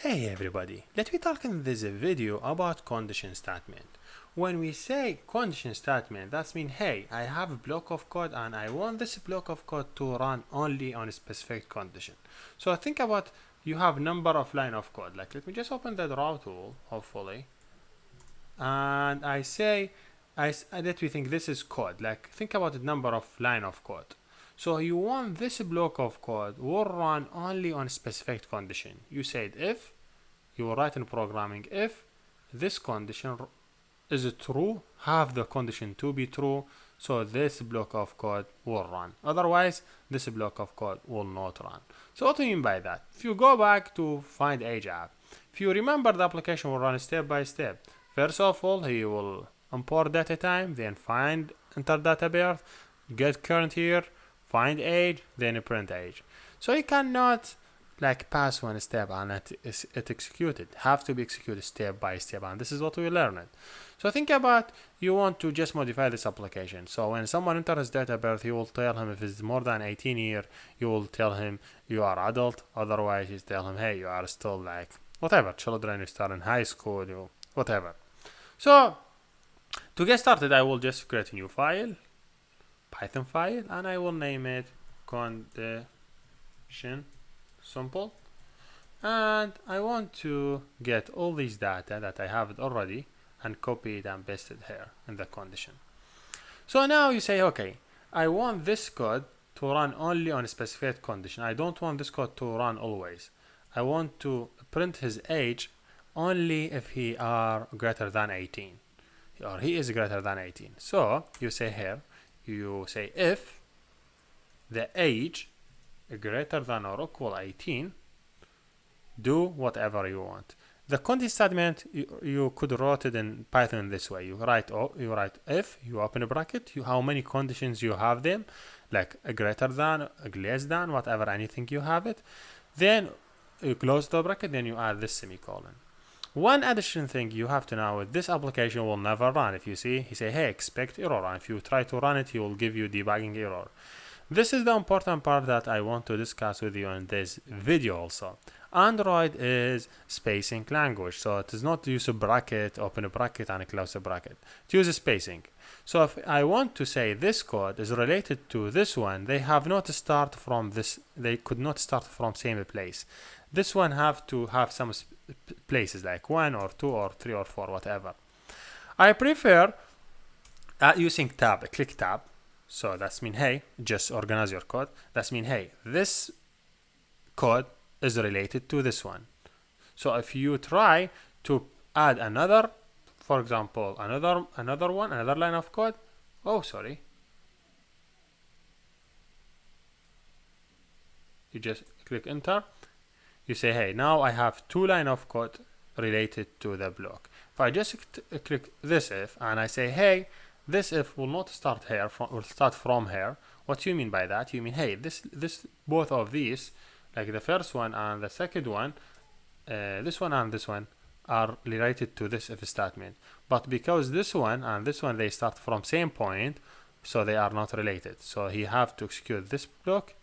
Hey everybody, let me talk in this video about condition statement. When we say condition statement, that means hey, I have a block of code and I want this block of code to run only on a specific condition. So think about you have number of line of code. Like let me just open the draw tool, hopefully. And I say, let me think this is code. Like think about the number of line of code. So you want this block of code will run only on a specific condition. You said if, you will write in programming if this condition is true, have the condition to be true, so this block of code will run. Otherwise, this block of code will not run. So what do you mean by that? If you go back to find age app, if you remember the application will run step by step. First of all, he will import data time, then find enter data birth, get current year, find age, then print age. So you cannot like pass one step and it executed. Have to be executed step by step, and this is what we learned. So think about you want to just modify this application. So when someone enters date of birth, you will tell him if it's more than 18 years, you will tell him you are adult. Otherwise, you tell him hey, you are still like whatever children, you start in high school, you whatever. So to get started, I will just create a new file, Python file, and I will name it condition simple, and I want to get all these data that I have it already and copy it and paste it here in the condition. So now you say okay, I want this code to run only on a specified condition. I don't want this code to run always. I want to print his age only if he are greater than 18 or he is greater than 18. So you say here, you say if the age greater than or equal 18, do whatever you want. The condition statement you could write it in Python this way. You write if, you open a bracket, how many conditions you have them, like a greater than, a less than, whatever, anything you have it. Then you close the bracket, then you add this semicolon. One additional thing you have to know is this application will never run. If you see, he say, hey, expect error. And if you try to run it, he will give you debugging error. This is the important part that I want to discuss with you in this video also. Android is spacing language, so it does not use a bracket, open a bracket and close a bracket. It uses spacing. So if I want to say this code is related to this one, they have not start from this, they could not start from same place. This one have to have some places like 1 or 2 or 3 or 4, whatever. I prefer using tab, click tab. So that's mean, hey, just organize your code. That's mean, hey, this code is related to this one. So if you try to add another, for example, another line of code. Oh, sorry. You just click enter. You say, hey, now I have 2 lines of code related to the block. If I just click this if and I say, hey, this if will not start here, will start from here. What do you mean by that? You mean, hey, this both of these, like the first one and the second one, this one and this one are related to this if statement. But because this one and this one, they start from same point, so they are not related. So he have to execute this block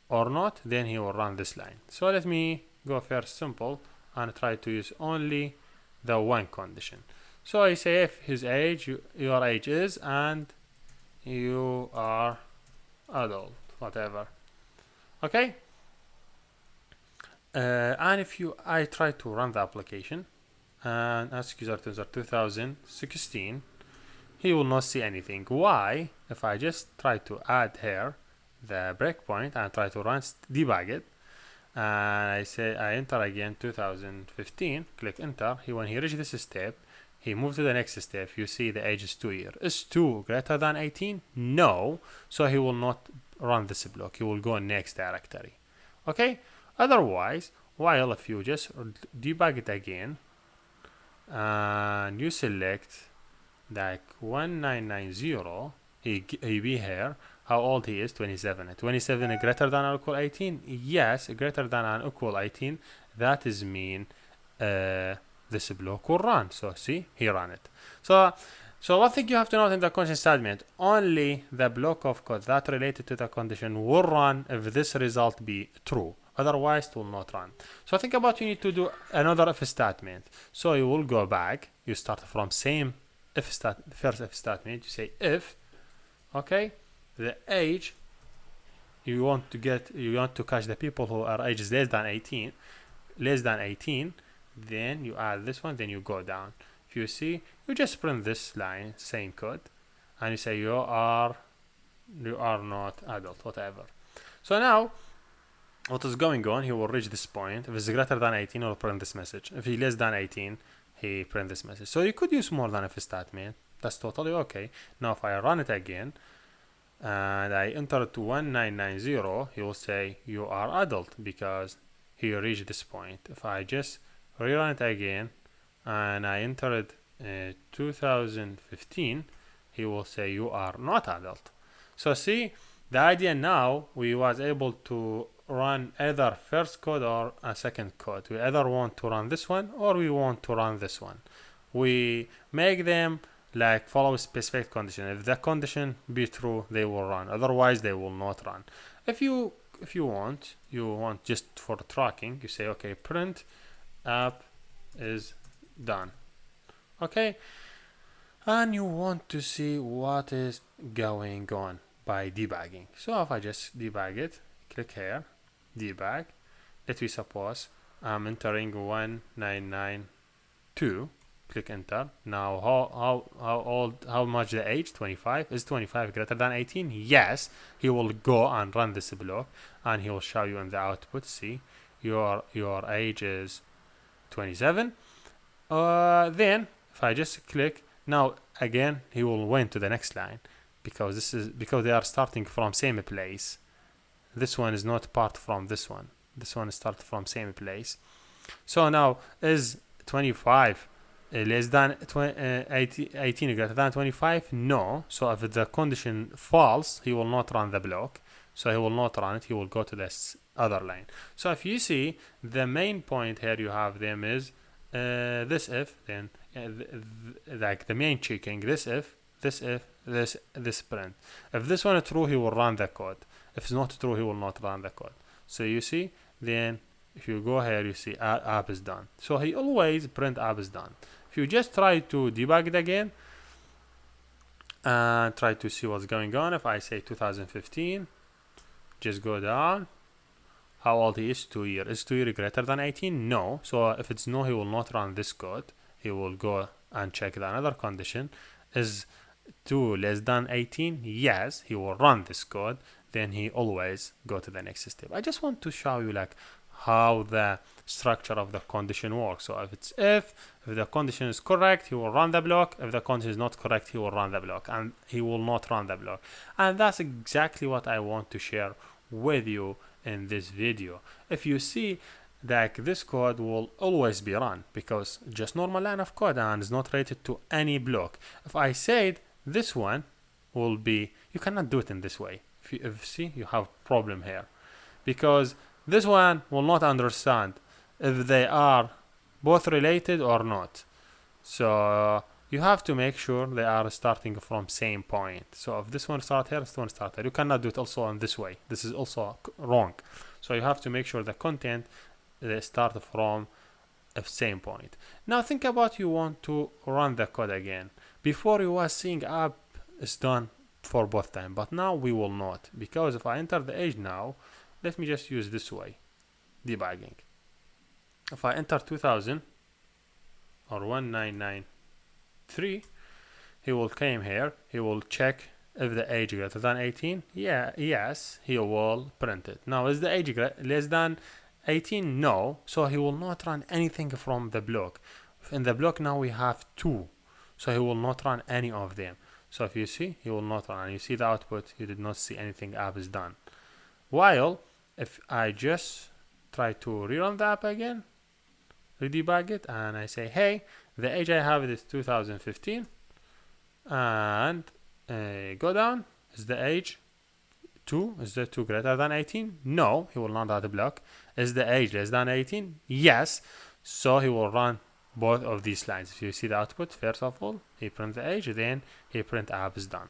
or not, then he will run this line. So let me go first simple and try to use only the one condition. So I say if his age, your age is, and you are adult, whatever. Okay. And if I try to run the application and ask user to user 2016, he will not see anything. Why? If I just try to add here the breakpoint and try to run debug it, and I say I enter again 2015, click enter. When he reaches this step, he moves to the next step. You see the age is 2 years. Is 2 greater than 18? No. So he will not run this block. He will go next directory. Okay? Otherwise, while if you just debug it again and you select like 1990, he be here. How old he is? 27. 27 is greater than or equal 18? Yes, greater than or equal 18. That is mean this block will run. So see, he ran it. So one thing you have to note in the condition statement, only the block of code that related to the condition will run if this result be true. otherwise it will not run. So think about, you need to do another if statement. So you will go back, you start from same first if statement, you say if, okay, the age you want to catch the people who are ages less than 18, then you add this one, then you go down. If you see, you just print this line, same code, and you say you are not adult, whatever. So now what is going on, he will reach this point. If it's greater than 18, he will print this message. If he less than 18, he print this message. So you could use more than if statement, that's totally okay. Now if I run it again and I enter it to 1990, he will say you are adult because he reached this point. If I just rerun it again and I enter it 2015, he will say you are not adult. So see, the idea now, we was able to run either first code or a second code. We either want to run this one or we want to run this one. We make them like follow a specific condition. If the condition be true, they will run. Otherwise, they will not run. If you want just for tracking, you say, okay, print app is done. Okay. And you want to see what is going on by debugging. So if I just debug it, click here, debug. Let me suppose I'm entering 1992. Click enter. Now how much the age? 25. Is 25 greater than 18? Yes. He will go and run this block and he will show you in the output. See, your age is 27. Then if I just click, now again he will went to the next line because they are starting from same place. This one is not part from this one. This one starts from same place. So now is 25 less than 18 greater than 25? No. So if the condition false, he will not run the block. So he will not run it. He will go to this other line. So if you see, the main point here you have them is this if, then like the main checking, this if, this print. If this one is true, he will run the code. If it's not true, he will not run the code. So you see, then if you go here, you see app is done. So he always print app is done. If you just try to debug it again and try to see what's going on, if I say 2015, just go down. How old he is? 2 years. Is 2 years greater than 18? No. So if it's no, he will not run this code. He will go and check the another condition. Is 2 less than 18? Yes, he will run this code. Then he always go to the next step. I just want to show you like how the structure of the condition works. So if the condition is correct, he will run the block. If the condition is not correct, he will run the block, and he will not run the block. And that's exactly what I want to share with you in this video. If you see that this code will always be run because just normal line of code and is not related to any block. If I said this one will be, you cannot do it in this way. If you see, you have problem here because this one will not understand if they are both related or not. So you have to make sure they are starting from same point. So if this one start here, this one start here. You cannot do it also in this way. This is also wrong. So you have to make sure the content they start from a same point. Now think about, you want to run the code again. Before you was seeing app is done for both time, but now we will not, because if I enter the age now, let me just use this way, debugging. If I enter 2000 or 1993, he will came here, he will check if the age greater than 18. Yes, he will print it. Now is the age less than 18? No. So he will not run anything from the block. In the block now we have 2, so he will not run any of them. So if you see, he will not run. And you see the output, you did not see anything, app is done. While if I just try to rerun the app again, redebug it, and I say, hey, the age I have is 2015, and go down, is the age 2? Is the 2 greater than 18? No, he will not add a block. Is the age less than 18? Yes, so he will run both of these lines. If you see the output, first of all, he print the age, then he print app is done.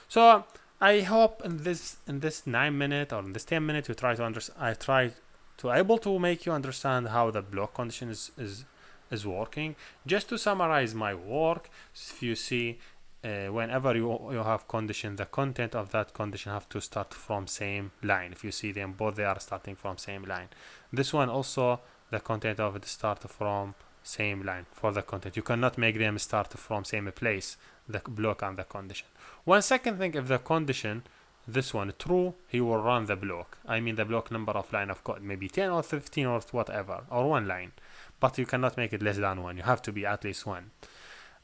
So I hope in this 9 minutes or in this 10 minutes you try to understand. I try to able to make you understand how the block condition is working. Just to summarize my work, if you see, whenever you have condition, the content of that condition have to start from same line. If you see them both, they are starting from same line. This one also, the content of it start from same line for the content. You cannot make them start from same place, the block and the condition. One second thing, if the condition, this one true, he will run the block. I mean the block number of line of code, maybe 10 or 15 or whatever, or one line. But you cannot make it less than one. You have to be at least one.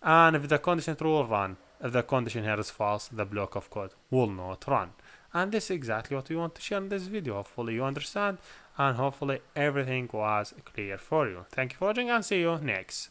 And if the condition true, will run. If the condition here is false, the block of code will not run. And this is exactly what we want to share in this video. Hopefully you understand, and hopefully everything was clear for you. Thank you for watching, and see you next